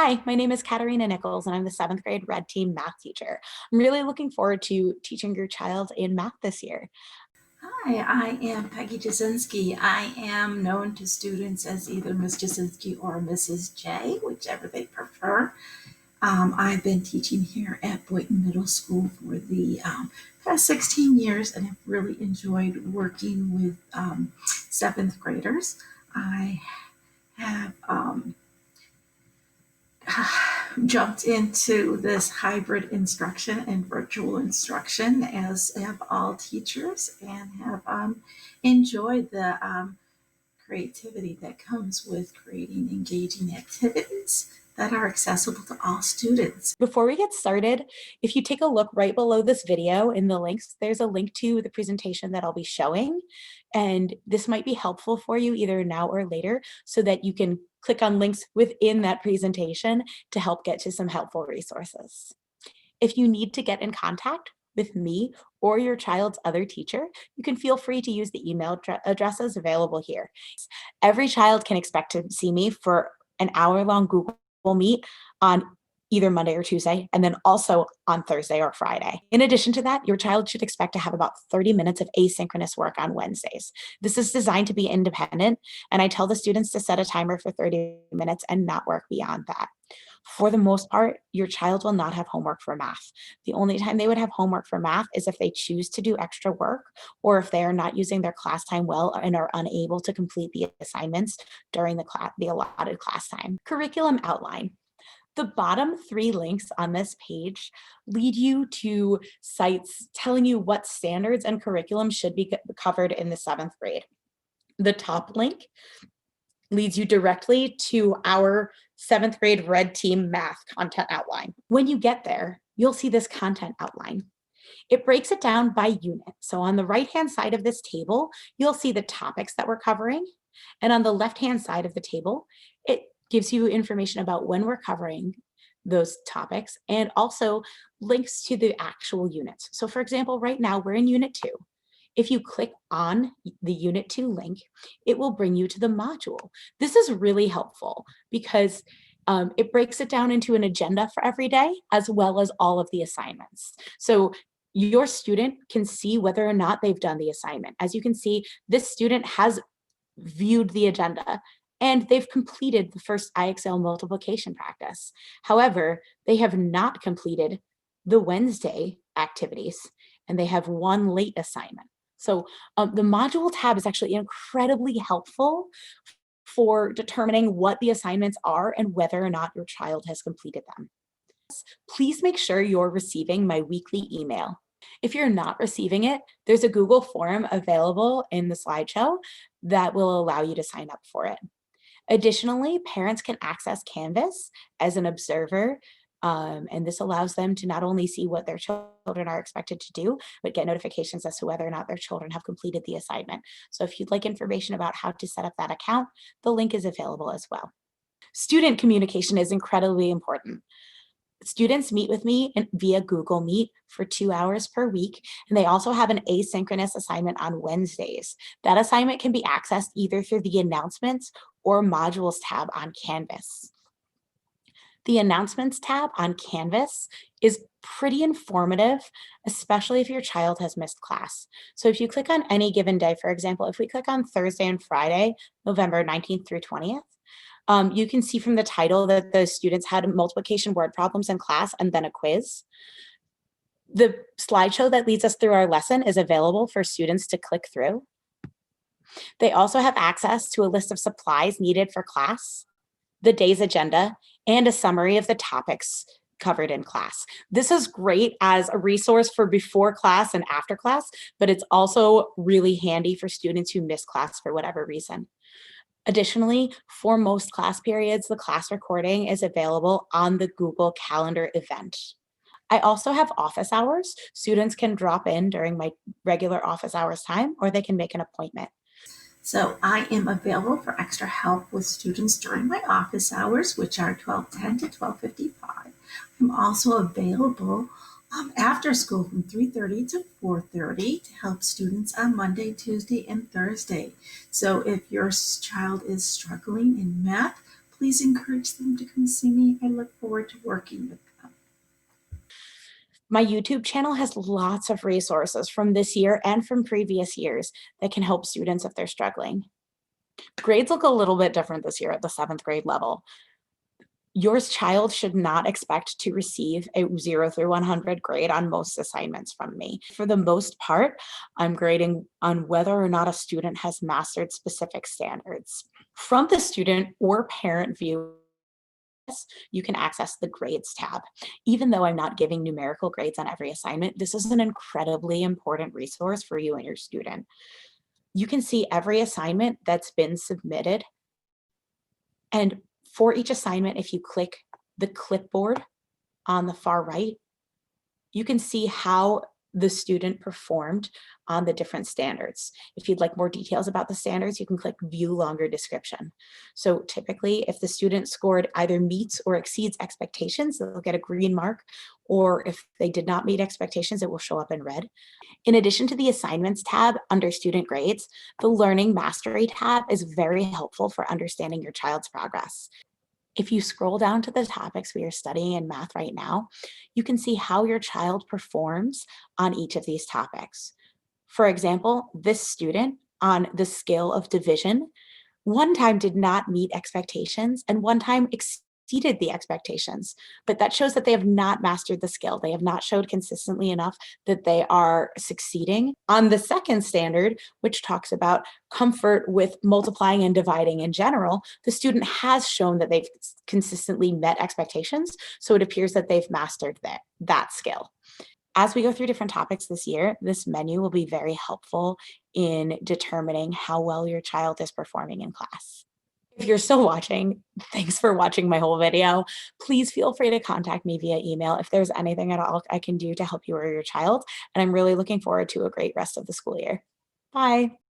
Hi, my name is Katarina Nichols, and I'm the seventh grade Red Team math teacher. I'm really looking forward to teaching your child in math this year. Hi, I am Peggy Jasinski. I am known to students as either Miss Jasinski or Mrs. J, whichever they prefer. I've been teaching here at Boynton Middle School for the past 16 years and have really enjoyed working with seventh graders. I have jumped into this hybrid instruction and virtual instruction, as have all teachers, and have enjoyed the creativity that comes with creating engaging activities that are accessible to all students. Before we get started, if you take a look right below this video in the links, there's a link to the presentation that I'll be showing. And this might be helpful for you either now or later so that you can click on links within that presentation to help get to some helpful resources. If you need to get in contact with me or your child's other teacher, you can feel free to use the email addresses available here. Every child can expect to see me for an hour-long Google Meet on either Monday or Tuesday, and then also on Thursday or Friday. In addition to that, your child should expect to have about 30 minutes of asynchronous work on Wednesdays. This is designed to be independent, and I tell the students to set a timer for 30 minutes and not work beyond that. For the most part, your child will not have homework for math. The only time they would have homework for math is if they choose to do extra work or if they are not using their class time well and are unable to complete the assignments during the allotted class time. Curriculum outline. The bottom three links on this page lead you to sites telling you what standards and curriculum should be covered in the seventh grade. The top link leads you directly to our seventh grade Red Team math content outline. When you get there, you'll see this content outline. It breaks it down by unit. So on the right-hand side of this table, you'll see the topics that we're covering. And on the left-hand side of the table, it gives you information about when we're covering those topics and also links to the actual units. So for example, right now we're in Unit 2. If you click on the Unit 2 link, it will bring you to the module. This is really helpful because it breaks it down into an agenda for every day, as well as all of the assignments. So your student can see whether or not they've done the assignment. As you can see, this student has viewed the agenda and they've completed the first IXL multiplication practice. However, they have not completed the Wednesday activities and they have one late assignment. So the module tab is actually incredibly helpful for determining what the assignments are and whether or not your child has completed them. Please make sure you're receiving my weekly email. If you're not receiving it, there's a Google form available in the slideshow that will allow you to sign up for it. Additionally, parents can access Canvas as an observer, and this allows them to not only see what their children are expected to do, but get notifications as to whether or not their children have completed the assignment. So if you'd like information about how to set up that account, the link is available as well. Student communication is incredibly important. Students meet with me via Google Meet for 2 hours per week, and they also have an asynchronous assignment on Wednesdays. That assignment can be accessed either through the announcements or modules tab on Canvas. The announcements tab on Canvas is pretty informative, especially if your child has missed class. So if you click on any given day, for example, if we click on Thursday and Friday, November 19th through 20th, you can see from the title that the students had multiplication word problems in class and then a quiz. The slideshow that leads us through our lesson is available for students to click through. They also have access to a list of supplies needed for class, the day's agenda, and a summary of the topics covered in class. This is great as a resource for before class and after class, but it's also really handy for students who miss class for whatever reason. Additionally, for most class periods, the class recording is available on the Google Calendar event. I also have office hours. Students can drop in during my regular office hours time, or they can make an appointment. So I am available for extra help with students during my office hours, which are 12:10 to 12:55. I'm also available after school from 3:30 to 4:30 to help students on Monday, Tuesday, and Thursday. So if your child is struggling in math, please encourage them to come see me. I look forward to working with them. My YouTube channel has lots of resources from this year and from previous years that can help students if they're struggling. Grades look a little bit different this year at the 7th grade level. Your child should not expect to receive a 0 through 100 grade on most assignments from me. For the most part, I'm grading on whether or not a student has mastered specific standards. From the student or parent view, you can access the grades tab. Even though I'm not giving numerical grades on every assignment, this is an incredibly important resource for you and your student. You can see every assignment that's been submitted. And for each assignment, if you click the clipboard on the far right, you can see how the student performed on the different standards. If you'd like more details about the standards, you can click view longer description. So typically, if the student scored either meets or exceeds expectations, they'll get a green mark, or if they did not meet expectations, it will show up in red. In addition to the assignments tab under student grades, the learning mastery tab is very helpful for understanding your child's progress. If you scroll down to the topics we are studying in math right now, you can see how your child performs on each of these topics. For example, this student on the scale of division, one time did not meet expectations and one time exceeded the expectations, but that shows that they have not mastered the skill. They have not showed consistently enough that they are succeeding. On the second standard, which talks about comfort with multiplying and dividing in general, the student has shown that they've consistently met expectations, so it appears that they've mastered that skill. As we go through different topics this year, this menu will be very helpful in determining how well your child is performing in class. If you're still watching, thanks for watching my whole video. Please feel free to contact me via email if there's anything at all I can do to help you or your child. And I'm really looking forward to a great rest of the school year. Bye.